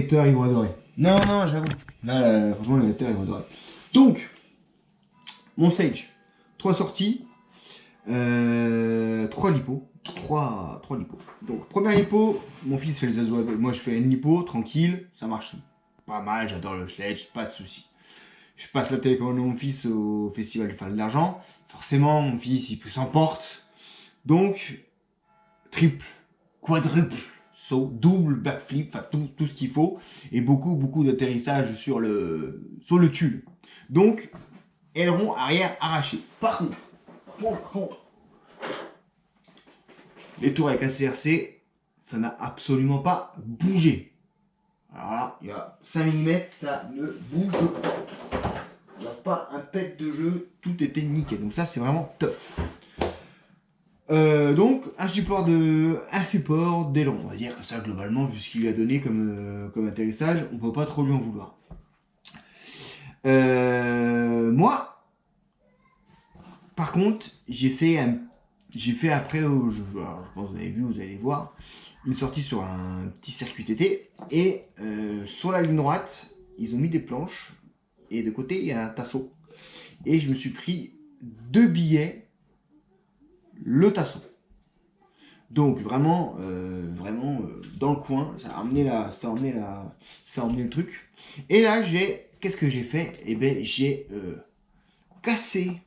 lecteurs, ils vont adorer. Non, non, j'avoue. Là, franchement, les lecteurs, ils vont adorer. Donc, mon stage. 3 sorties. 3 lipos. 3 lipos. Donc, première lipo, mon fils fait le zazo avec. Moi, je fais une lipo, tranquille. Ça marche pas mal, j'adore le sledge, pas de soucis. Je passe la télécommande de mon fils au festival du Fall de l'Argent. Forcément, mon fils, il s'emporte. Donc, triple, quadruple, saut, double, backflip, enfin tout ce qu'il faut. Et beaucoup d'atterrissage sur le tulle. Donc, aileron arrière arraché. Par contre, les tours avec ACRC, ça n'a absolument pas bougé. Alors là, il y a 5 mm, ça ne bouge pas. Il n'y a pas un pet de jeu, tout était nickel. Donc ça, c'est vraiment tough. Donc, un support d'aileron. On va dire que ça, globalement, vu ce qu'il lui a donné comme atterrissage, on peut pas trop lui en vouloir. Moi, par contre, j'ai fait après, alors, je pense que vous avez vu, vous allez voir, une sortie sur un petit circuit TT. Et sur la ligne droite, ils ont mis des planches. Et de côté, il y a un tasseau. Et je me suis pris 2 billets, le tasseau. Donc vraiment, dans le coin, ça a emmené le truc. Et là, qu'est-ce que j'ai fait? Eh ben, j'ai cassé.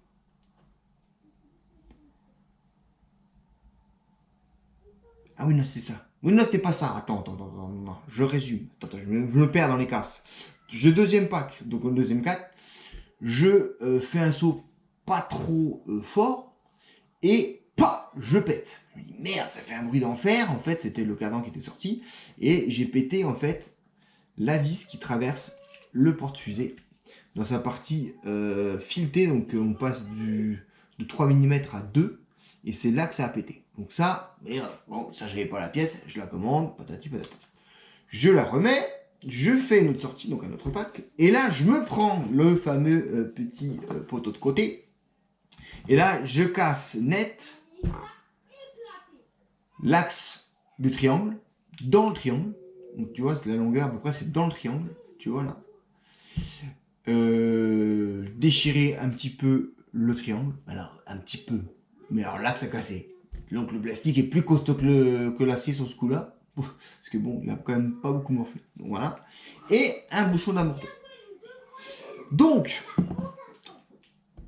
Ah oui, non, c'était ça. Oui, non, c'était pas ça. Attends, non, je résume. Attends, je me perds dans les casses. Deuxième pack, donc le deuxième pack, je fais un saut pas trop fort et je pète. Je me dis merde, ça fait un bruit d'enfer. En fait, c'était le cadran qui était sorti et j'ai pété en fait la vis qui traverse le porte-fusée dans sa partie filetée. Donc on passe de 3 mm à 2 et c'est là que ça a pété. Donc ça, merde, bon, ça j'avais pas la pièce, je la commande, patati patata. Je la remets. Je fais une autre sortie, donc un autre pack. Et là, je me prends le fameux petit poteau de côté. Et là, je casse net l'axe du triangle, dans le triangle. Donc tu vois, la longueur à peu près, c'est dans le triangle. Tu vois là. Déchirer un petit peu le triangle. Alors, un petit peu. Mais alors l'axe a cassé. Donc le plastique est plus costaud que l'acier sur ce coup-là. Parce que bon, il a quand même pas beaucoup morflé. Donc voilà. Et un bouchon d'amorto. Donc,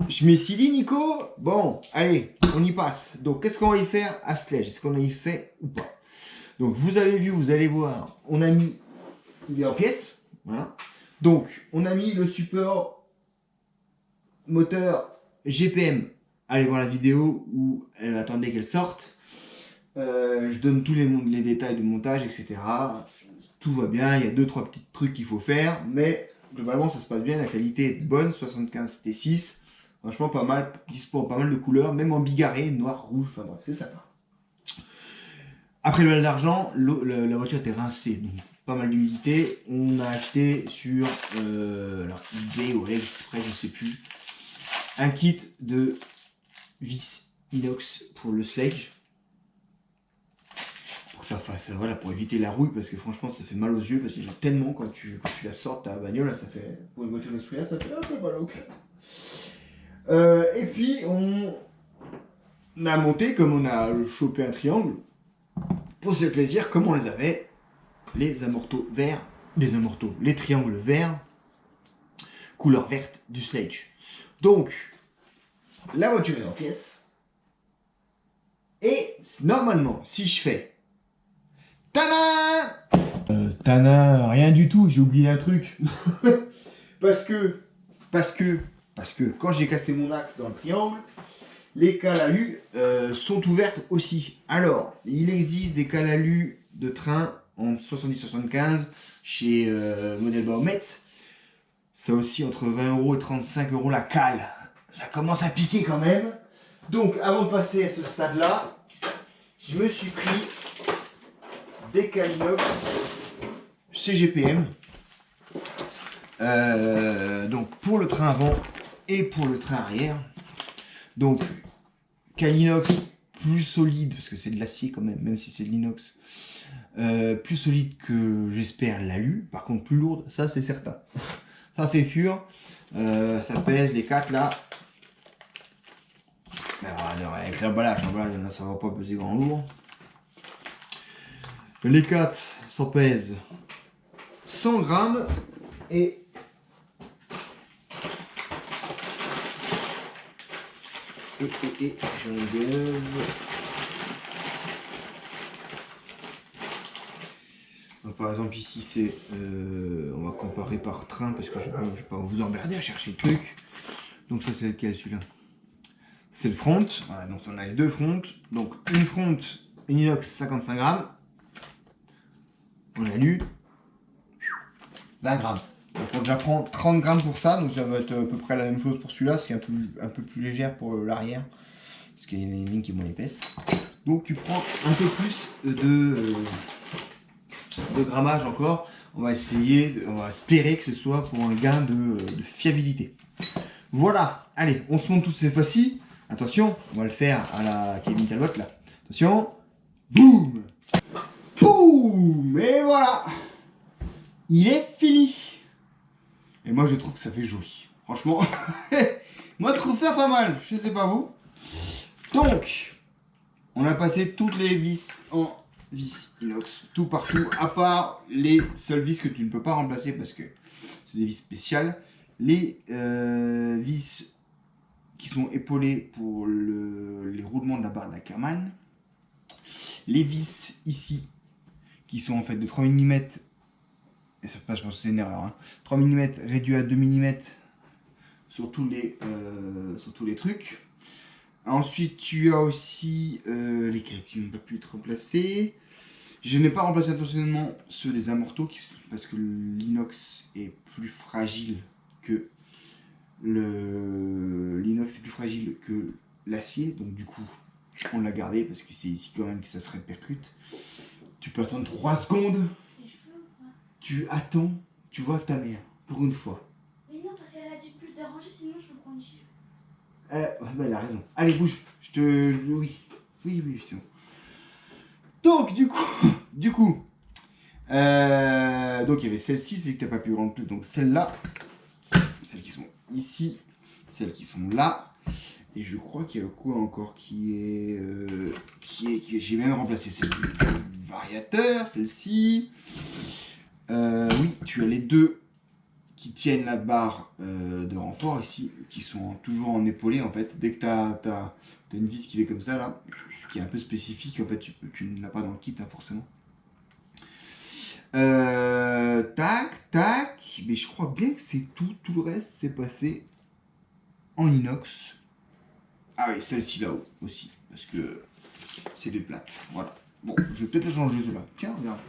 je me suis dit, Nico, bon, allez, on y passe. Donc, qu'est-ce qu'on va y faire à Sledge? Est-ce qu'on y fait ou pas? Donc, vous avez vu, vous allez voir, on a mis, il est en pièces. Voilà. Donc, on a mis le support moteur GPM. Allez voir la vidéo où elle attendait qu'elle sorte. Je donne tous les détails de montage, etc. Tout va bien, il y a 2-3 petits trucs qu'il faut faire, mais globalement ça se passe bien, la qualité est bonne, 75 T6, franchement pas mal, dispo en pas mal de couleurs, même en bigarré, noir, rouge, enfin bref, c'est sympa. Après le bal d'argent, la voiture était rincée, donc pas mal d'humidité. On a acheté sur alors eBay ou AliExpress, je sais plus, un kit de vis inox pour le sledge. Voilà, pour éviter la rouille, parce que franchement ça fait mal aux yeux, parce qu'il y en a tellement quand tu la sors ta bagnole, là, ça fait, pour une voiture de ce prix là, ça fait un peu mal au cœur. Et puis on a monté, comme on a chopé un triangle, pour se faire plaisir, comme on les avait, les amortos verts, les triangles verts, couleur verte du sledge. Donc, la voiture est en pièces, et normalement, si je fais Tana, rien du tout, j'ai oublié un truc. parce que quand j'ai cassé mon axe dans le triangle, les cales à lu sont ouvertes aussi. Alors, il existe des cales à lu de train en 70-75 chez Model Baumetz. Ça aussi entre 20 € et 35 € la cale. Ça commence à piquer quand même. Donc, avant de passer à ce stade-là, je me suis pris des Calinox CGPM. Donc pour le train avant et pour le train arrière. Donc Calinox plus solide, parce que c'est de l'acier quand même, même si c'est de l'inox, plus solide que j'espère l'alu, par contre plus lourde, ça c'est certain. Ça c'est sûr, ça pèse les 4 là. Alors, avec l'emballage, là ça va pas peser grand lourd. Les 4, ça pèse 100 grammes et j'enlève. Par exemple ici c'est on va comparer par train parce que je vais pas vous emmerder à chercher le truc. Donc ça c'est lequel celui-là? C'est le front. Voilà, donc on a les deux fronts. Donc une front, une inox 55 grammes. On a lu 20 grammes. Donc on déjà prend 30 grammes pour ça, donc ça va être à peu près la même chose pour celui-là, ce qui est un peu plus légère pour l'arrière, parce qu'il y a une ligne qui est moins épaisse. Donc tu prends un peu plus de grammage encore. On va espérer que ce soit pour un gain de fiabilité. Voilà, allez, on se monte tous cette fois-ci. Attention, on va le faire à la Kevin Talbot là. Attention, boum, boum, et voilà, il est fini. Et moi je trouve que ça fait joli. Franchement, moi je trouve ça pas mal. Je sais pas vous. Donc, on a passé toutes les vis en vis inox, tout partout, à part les seules vis que tu ne peux pas remplacer parce que c'est des vis spéciales. Les vis qui sont épaulées pour les roulements de la barre de la Kerman. Les vis ici qui sont en fait de 3 mm. Et ça passe, je pense que c'est une erreur. Hein. 3 mm réduit à 2 mm sur tous les trucs. Ensuite, tu as aussi lesquels qui n'ont pas pu être remplacés. Je n'ai pas remplacé intentionnellement ceux des amortos parce que l'inox est plus fragile que l'acier. Donc du coup, on l'a gardé parce que c'est ici quand même que ça se répercute. Tu peux attendre 3 secondes. Tu attends, tu vois ta mère, pour une fois. Mais non, parce qu'elle a dit plus déranger, sinon je peux prendre du chiffre. Bah, elle a raison. Allez, bouge. Oui, c'est bon. Donc, du coup, donc il y avait celle-ci, c'est que tu n'as pas pu remplir. Donc, celle-là, celles qui sont ici, celles qui sont là. Et je crois qu'il y a quoi encore qui est j'ai même remplacé celle du variateur, celle-ci. Oui, tu as les deux qui tiennent la barre de renfort ici, qui sont toujours en épaulé en fait. Dès que tu as une vis qui fait comme ça là, qui est un peu spécifique, en fait tu ne l'as pas dans le kit hein, forcément. Tac, mais je crois bien que c'est tout le reste c'est passé en inox. Ah oui, celle-ci là-haut aussi, parce que c'est des plates, voilà. Bon, je vais peut-être la changer celle-là. Tiens, regarde.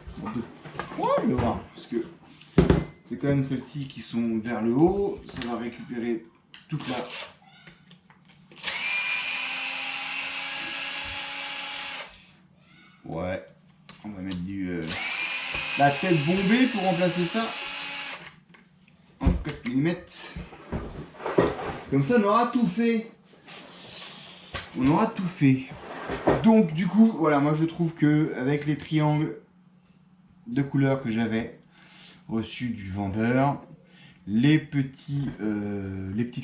Ouais, je vais voir. Parce que c'est quand même celles-ci qui sont vers le haut. Ça va récupérer toute la... Ouais. On va mettre la tête bombée pour remplacer ça. En 4 mm. Comme ça, on aura tout fait. On aura tout fait. Donc du coup, voilà, moi je trouve que avec les triangles de couleurs que j'avais reçus du vendeur, les petites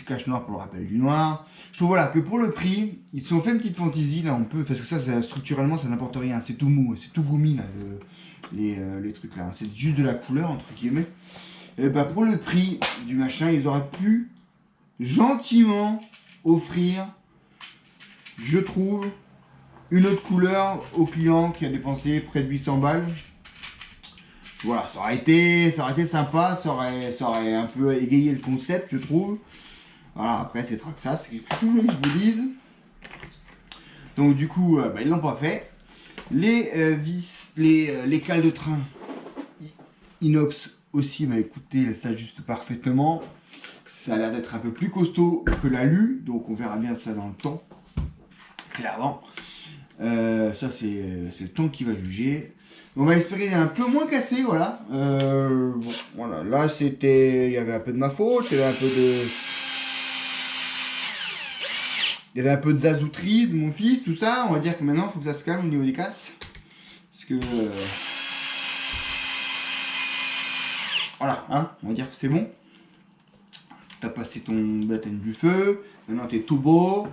caches noires pour le rappel du noir, je trouve voilà que pour le prix, ils se sont fait une petite fantaisie là, on peut parce que ça structurellement ça n'apporte rien, c'est tout mou, c'est tout goumi là, les trucs là, c'est juste de la couleur entre guillemets. Et bah pour le prix du machin, ils auraient pu gentiment offrir, je trouve, une autre couleur au client qui a dépensé près de 800 balles. Voilà, ça aurait été sympa, ça aurait un peu égayé le concept, je trouve. Voilà, après c'est Traxxas, c'est quelque chose que je vous dise. Donc du coup, ils l'ont pas fait. Les vis, les cales de train inox aussi, bah écoutez, ça s'ajuste parfaitement. Ça a l'air d'être un peu plus costaud que l'alu, donc on verra bien ça dans le temps. Clairement. Ça c'est le temps qui va juger. On va espérer un peu moins cassé, voilà. Bon, voilà, là il y avait un peu de ma faute, il y avait un peu de... il y avait un peu de zazouterie de mon fils, tout ça. On va dire que maintenant, il faut que ça se calme au niveau des casses. Parce que... voilà, hein, on va dire que c'est bon. T'as passé ton baptême du feu. Maintenant, t'es tout beau.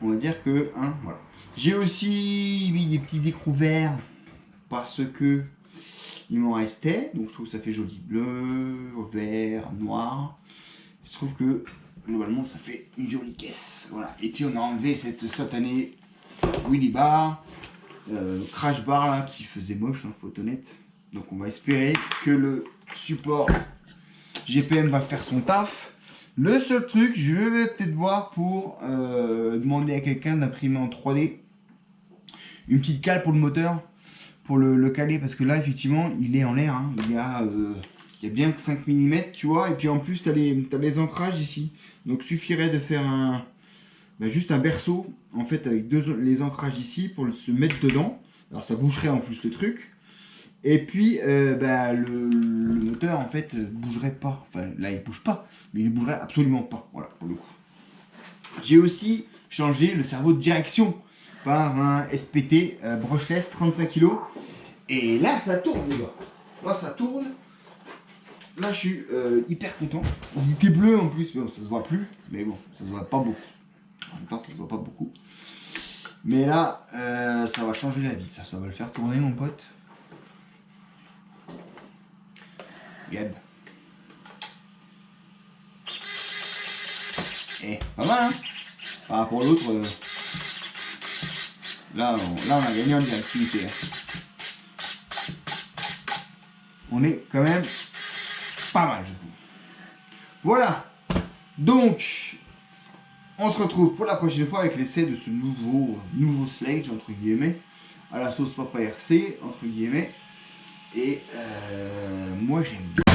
On va dire que... hein, voilà. J'ai aussi mis des petits écrous verts. Parce que... il m'en restait. Donc, je trouve que ça fait joli. Bleu, vert, noir. Il se trouve que... globalement, ça fait une jolie caisse. Voilà. Et puis, on a enlevé cette satanée Willy Bar, Crash Bar là, qui faisait moche, hein, faut être honnête. Donc, on va espérer que le support GPM va faire son taf. Le seul truc, je vais peut-être voir pour demander à quelqu'un d'imprimer en 3D une petite cale pour le moteur, pour le caler, parce que là, effectivement, il est en l'air. Hein. Il y a bien que 5 mm, tu vois, et puis en plus, tu as les ancrages ici. Donc, suffirait de faire juste un berceau, en fait, avec les ancrages ici, pour se mettre dedans. Alors, ça bougerait en plus le truc. Et puis, le moteur, en fait, bougerait pas. Enfin, là, il bouge pas, mais il ne bougerait absolument pas. Voilà, pour le coup. J'ai aussi changé le cerveau de direction par un SPT brushless 35 kg. Et là, ça tourne, les gars. Là, ça tourne. Là, je suis hyper content. Il était bleu en plus, mais bon, ça se voit plus. Mais bon, ça se voit pas beaucoup. En même temps, ça se voit pas beaucoup. Mais là, ça va changer la vie. Ça va le faire tourner, mon pote. Regarde. Eh, pas mal, hein. Par rapport à l'autre, là, on a gagné en directivité. Hein. On est quand même pas mal, je trouve. Voilà. Donc, on se retrouve pour la prochaine fois avec l'essai de ce nouveau sledge, entre guillemets, à la sauce Papa RC, entre guillemets. Et moi, j'aime bien.